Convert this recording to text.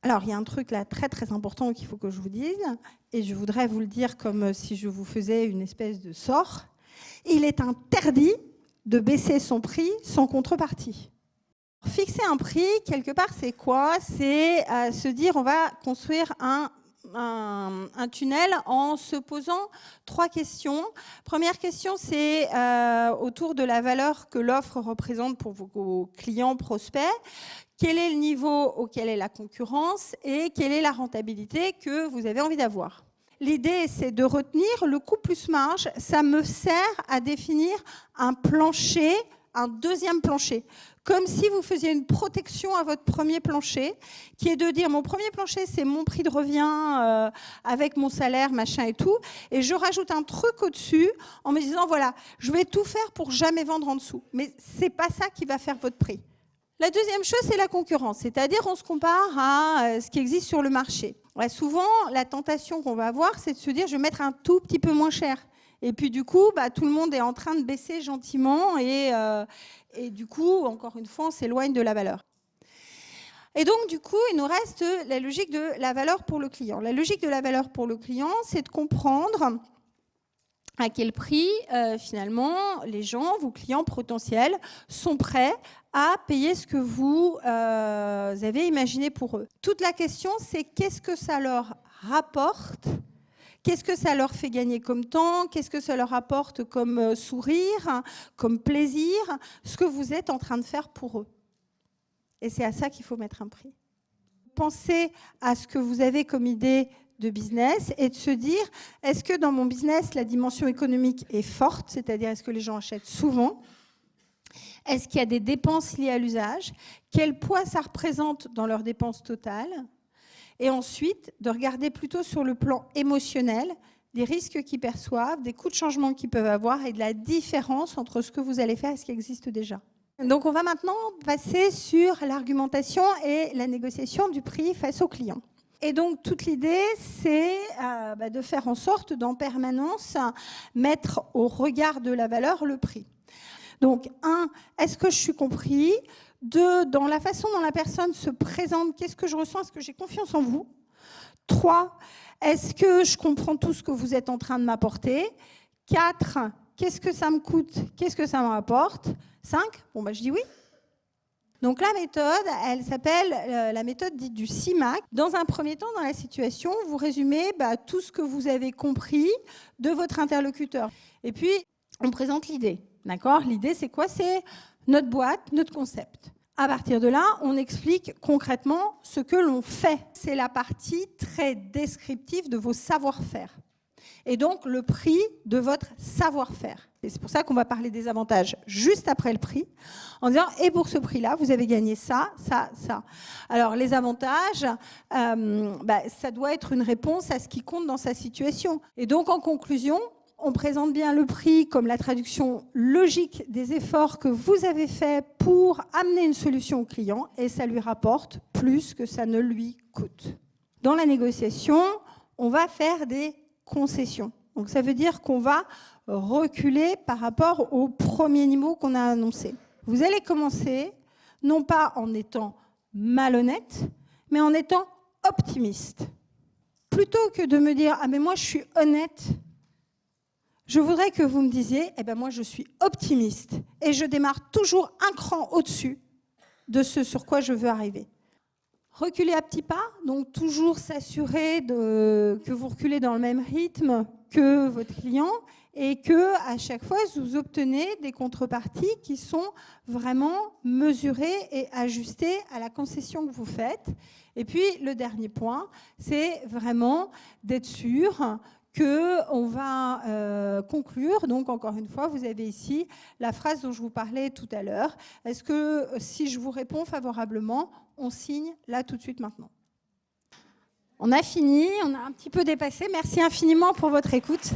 Alors, il y a un truc là très très important qu'il faut que je vous dise, et je voudrais vous le dire comme si je vous faisais une espèce de sort. Il est interdit de baisser son prix sans contrepartie. Fixer un prix, quelque part, c'est quoi? C'est se dire on va construire un tunnel en se posant 3 questions. Première question, c'est autour de la valeur que l'offre représente pour vos clients prospects. Quel est le niveau auquel est la concurrence et quelle est la rentabilité que vous avez envie d'avoir? L'idée, c'est de retenir le coût plus marge. Ça me sert à définir un plancher, un deuxième plancher. Comme si vous faisiez une protection à votre premier plancher, qui est de dire mon premier plancher, c'est mon prix de revient avec mon salaire, machin et tout. Et je rajoute un truc au-dessus en me disant, voilà, je vais tout faire pour jamais vendre en dessous. Mais ce n'est pas ça qui va faire votre prix. La deuxième chose, c'est la concurrence, c'est-à-dire on se compare à ce qui existe sur le marché. Ouais, souvent, la tentation qu'on va avoir, c'est de se dire je vais mettre un tout petit peu moins cher. Et puis du coup, tout le monde est en train de baisser gentiment et du coup, encore une fois, on s'éloigne de la valeur. Et donc, du coup, il nous reste la logique de la valeur pour le client. La logique de la valeur pour le client, c'est de comprendre à quel prix, finalement, les gens, vos clients potentiels, sont prêts à payer ce que vous avez imaginé pour eux. Toute la question, c'est qu'est-ce que ça leur rapporte? Qu'est-ce que ça leur fait gagner comme temps? Qu'est-ce que ça leur apporte comme sourire, comme plaisir? Ce que vous êtes en train de faire pour eux. Et c'est à ça qu'il faut mettre un prix. Pensez à ce que vous avez comme idée de business et de se dire, est-ce que dans mon business, la dimension économique est forte? C'est-à-dire, est-ce que les gens achètent souvent? Est-ce qu'il y a des dépenses liées à l'usage? Quel poids ça représente dans leurs dépenses totales? Et ensuite, de regarder plutôt sur le plan émotionnel, des risques qu'ils perçoivent, des coûts de changement qu'ils peuvent avoir et de la différence entre ce que vous allez faire et ce qui existe déjà. Donc, on va maintenant passer sur l'argumentation et la négociation du prix face aux clients. Et donc, toute l'idée, c'est de faire en sorte d'en permanence mettre au regard de la valeur le prix. Donc, 1, est-ce que je suis compris? 2, dans la façon dont la personne se présente, qu'est-ce que je ressens? Est-ce que j'ai confiance en vous? 3, est-ce que je comprends tout ce que vous êtes en train de m'apporter? 4, qu'est-ce que ça me coûte? Qu'est-ce que ça m'apporte? 5, je dis oui. Donc la méthode, elle s'appelle la méthode dite du CIMAC. Dans un premier temps, dans la situation, vous résumez tout ce que vous avez compris de votre interlocuteur. Et puis, on présente l'idée. D'accord? L'idée, c'est quoi? C'est notre boîte, notre concept. À partir de là, on explique concrètement ce que l'on fait. C'est la partie très descriptive de vos savoir-faire. Et donc, le prix de votre savoir-faire. Et c'est pour ça qu'on va parler des avantages juste après le prix, en disant, et pour ce prix-là, vous avez gagné ça, ça, ça. Alors, les avantages, ça doit être une réponse à ce qui compte dans sa situation. Et donc, en conclusion, on présente bien le prix comme la traduction logique des efforts que vous avez faits pour amener une solution au client, et ça lui rapporte plus que ça ne lui coûte. Dans la négociation, on va faire des concessions. Donc, ça veut dire qu'on va reculer par rapport au premier niveau qu'on a annoncé. Vous allez commencer, non pas en étant malhonnête, mais en étant optimiste. Plutôt que de me dire « Ah, mais moi, je suis honnête », je voudrais que vous me disiez « moi, je suis optimiste et je démarre toujours un cran au-dessus de ce sur quoi je veux arriver ». Reculer à petits pas, donc toujours s'assurer que vous reculez dans le même rythme que votre client et que à chaque fois, vous obtenez des contreparties qui sont vraiment mesurées et ajustées à la concession que vous faites. Et puis, le dernier point, c'est vraiment d'être sûr qu'on va conclure. Donc, encore une fois, vous avez ici la phrase dont je vous parlais tout à l'heure. Est-ce que si je vous réponds favorablement, on signe là tout de suite maintenant? On a fini, on a un petit peu dépassé. Merci infiniment pour votre écoute.